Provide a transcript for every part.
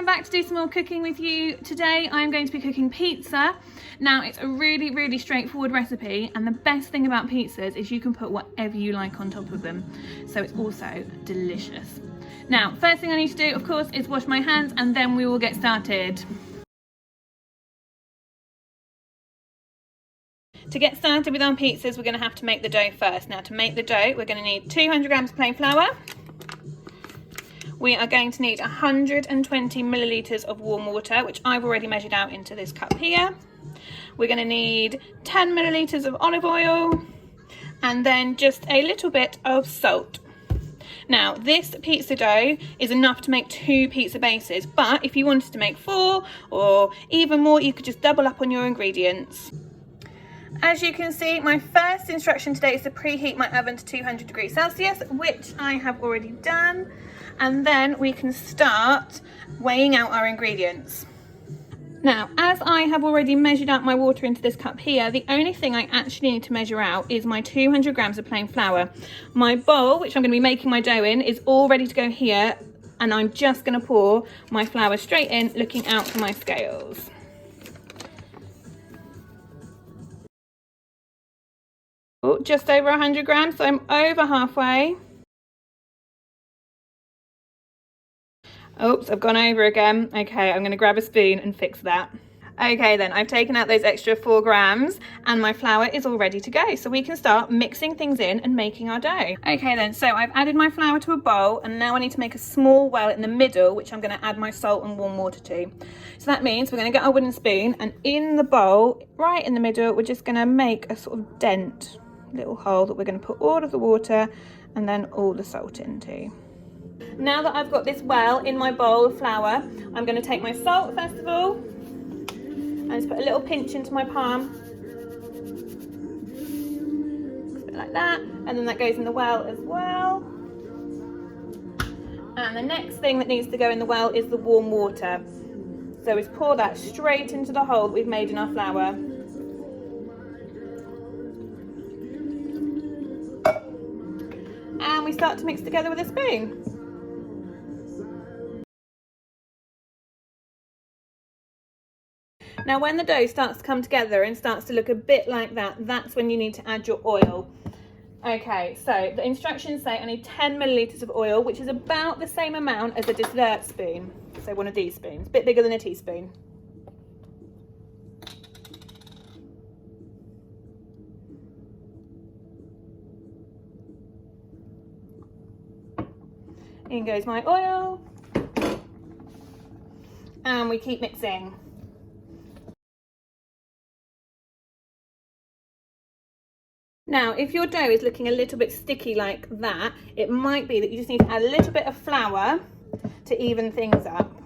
I'm back to do some more cooking with you. Today I'm going to be cooking pizza. Now it's a really straightforward recipe, and the best thing about pizzas is you can put whatever you like on top of them, so it's also delicious. Now first thing I need to do, of course, is wash my hands, and then we will get started. To get started with our pizzas, we're going to have to make the dough first. Now to make the dough, we're going to need 200 grams of plain flour. We are going to need 120 millilitres of warm water, which I've already measured out into this cup here. We're going to need 10 millilitres of olive oil, and then just a little bit of salt. Now this pizza dough is enough to make 2 pizza bases, but if you wanted to make 4 or even more, you could just double up on your ingredients. As you can see, my first instruction today is to preheat my oven to 200 degrees Celsius, which I have already done. And then we can start weighing out our ingredients. Now, as I have already measured out my water into this cup here, the only thing I actually need to measure out is my 200 grams of plain flour. My bowl, which I'm going to be making my dough in, is all ready to go here, and I'm just going to pour my flour straight in, looking out for my scales. Just over 100 grams, so I'm over halfway. Oops, I've gone over again. Okay, I'm going to grab a spoon and fix that. Okay then, I've taken out those extra 4 grams and my flour is all ready to go. So we can start mixing things in and making our dough. Okay then, so I've added my flour to a bowl, and now I need to make a small well in the middle, which I'm going to add my salt and warm water to. So that means we're going to get our wooden spoon, and in the bowl, right in the middle, we're just going to make a sort of dent, little hole that we're going to put all of the water and then all the salt into. Now that I've got this well in my bowl of flour, I'm going to take my salt first of all and just put a little pinch into my palm, just a bit like that, and then that goes in the well as well. And the next thing that needs to go in the well is the warm water. So we pour that straight into the hole that we've made in our flour. And we start to mix together with a spoon. Now when the dough starts to come together and starts to look a bit like that, that's when you need to add your oil. Okay, so the instructions say I need 10 millilitres of oil, which is about the same amount as a dessert spoon. So one of these spoons, a bit bigger than a teaspoon. In goes my oil. And we keep mixing. Now, if your dough is looking a little bit sticky like that, it might be that you just need to add a little bit of flour to even things up.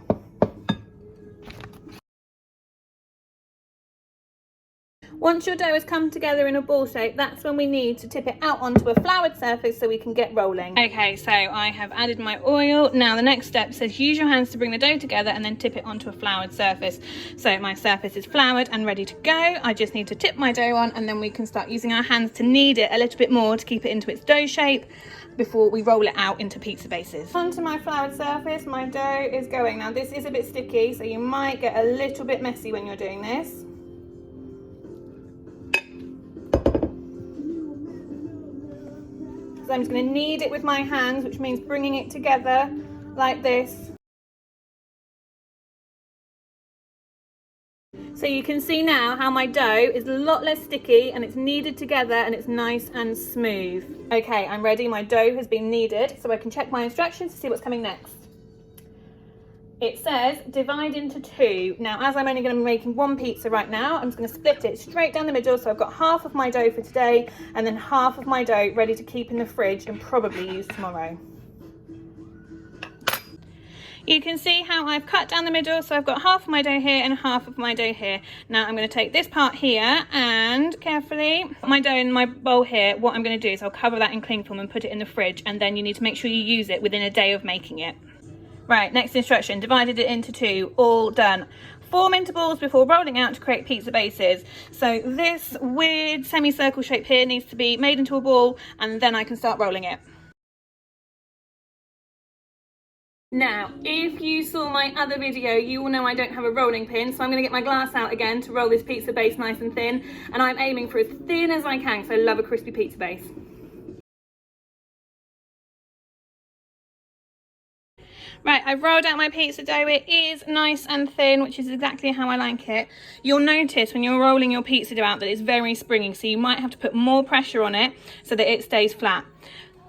Once your dough has come together in a ball shape, that's when we need to tip it out onto a floured surface so we can get rolling. Okay, so I have added my oil. Now the next step says use your hands to bring the dough together and then tip it onto a floured surface. So my surface is floured and ready to go. I just need to tip my dough on, and then we can start using our hands to knead it a little bit more to keep it into its dough shape before we roll it out into pizza bases. Onto my floured surface, my dough is going. Now this is a bit sticky, so you might get a little bit messy when you're doing this. So I'm just going to knead it with my hands, which means bringing it together like this. So you can see now how my dough is a lot less sticky and it's kneaded together and it's nice and smooth. Okay, I'm ready. My dough has been kneaded, so I can check my instructions to see what's coming next. It says divide into 2. Now, as I'm only going to be making 1 pizza right now, I'm just going to split it straight down the middle. So I've got half of my dough for today and then half of my dough ready to keep in the fridge and probably use tomorrow. You can see how I've cut down the middle, so I've got half of my dough here and half of my dough here. Now I'm going to take this part here and carefully put my dough in my bowl here. What I'm going to do is I'll cover that in cling film and put it in the fridge, and then you need to make sure you use it within a day of making it. Right, next instruction, divided it into 2, all done. Form into balls before rolling out to create pizza bases. So this weird semicircle shape here needs to be made into a ball, and then I can start rolling it. Now, if you saw my other video, you will know I don't have a rolling pin, so I'm going to get my glass out again to roll this pizza base nice and thin, and I'm aiming for as thin as I can because I love a crispy pizza base. Right, I've rolled out my pizza dough. It is nice and thin, which is exactly how I like it. You'll notice when you're rolling your pizza dough out that it's very springy, so you might have to put more pressure on it so that it stays flat.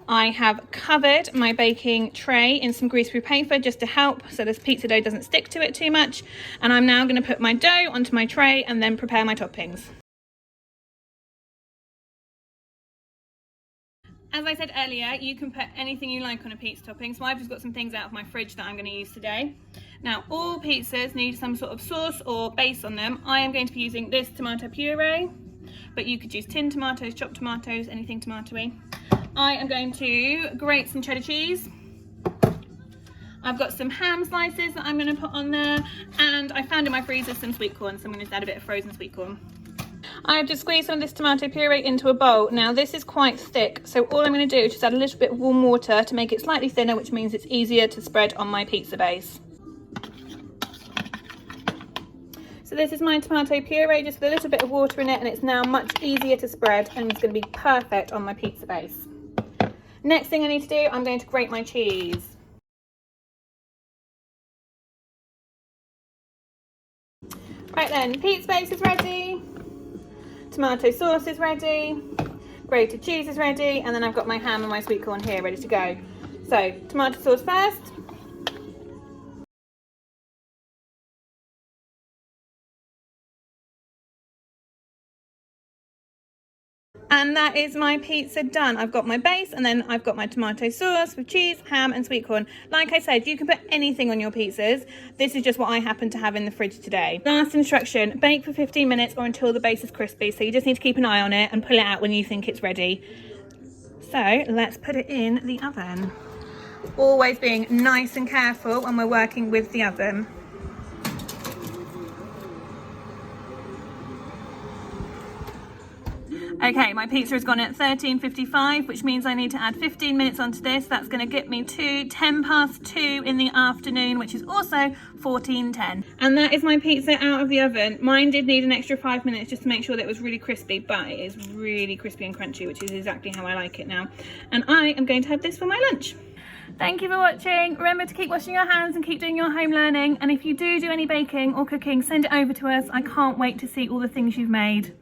I have covered my baking tray in some greaseproof paper just to help so this pizza dough doesn't stick to it too much. And I'm now going to put my dough onto my tray and then prepare my toppings. As I said earlier, you can put anything you like on a pizza topping, so I've just got some things out of my fridge that I'm going to use today. Now, all pizzas need some sort of sauce or base on them. I am going to be using this tomato puree, but you could use tinned tomatoes, chopped tomatoes, anything tomatoey. I am going to grate some cheddar cheese. I've got some ham slices that I'm going to put on there, and I found in my freezer some sweet corn, so I'm going to add a bit of frozen sweet corn. I've just squeezed some of this tomato puree into a bowl. Now this is quite thick, so all I'm going to do is just add a little bit of warm water to make it slightly thinner, which means it's easier to spread on my pizza base. So this is my tomato puree, just with a little bit of water in it, and it's now much easier to spread, and it's going to be perfect on my pizza base. Next thing I need to do, I'm going to grate my cheese. Right then, pizza base is ready. Tomato sauce is ready, grated cheese is ready, and then I've got my ham and my sweet corn here ready to go. So, tomato sauce first. And that is my pizza done. I've got my base, and then I've got my tomato sauce with cheese, ham and sweet corn. Like I said, you can put anything on your pizzas. This is just what I happen to have in the fridge today. Last instruction, bake for 15 minutes or until the base is crispy. So you just need to keep an eye on it and pull it out when you think it's ready. So let's put it in the oven. Always being nice and careful when we're working with the oven. Okay, my pizza has gone at 13:55, which means I need to add 15 minutes onto this. That's going to get me to 2:10 in the afternoon, which is also 14:10. And that is my pizza out of the oven. Mine did need an extra 5 minutes just to make sure that it was really crispy, but it is really crispy and crunchy, which is exactly how I like it now. And I am going to have this for my lunch. Thank you for watching. Remember to keep washing your hands and keep doing your home learning. And if you do any baking or cooking, send it over to us. I can't wait to see all the things you've made.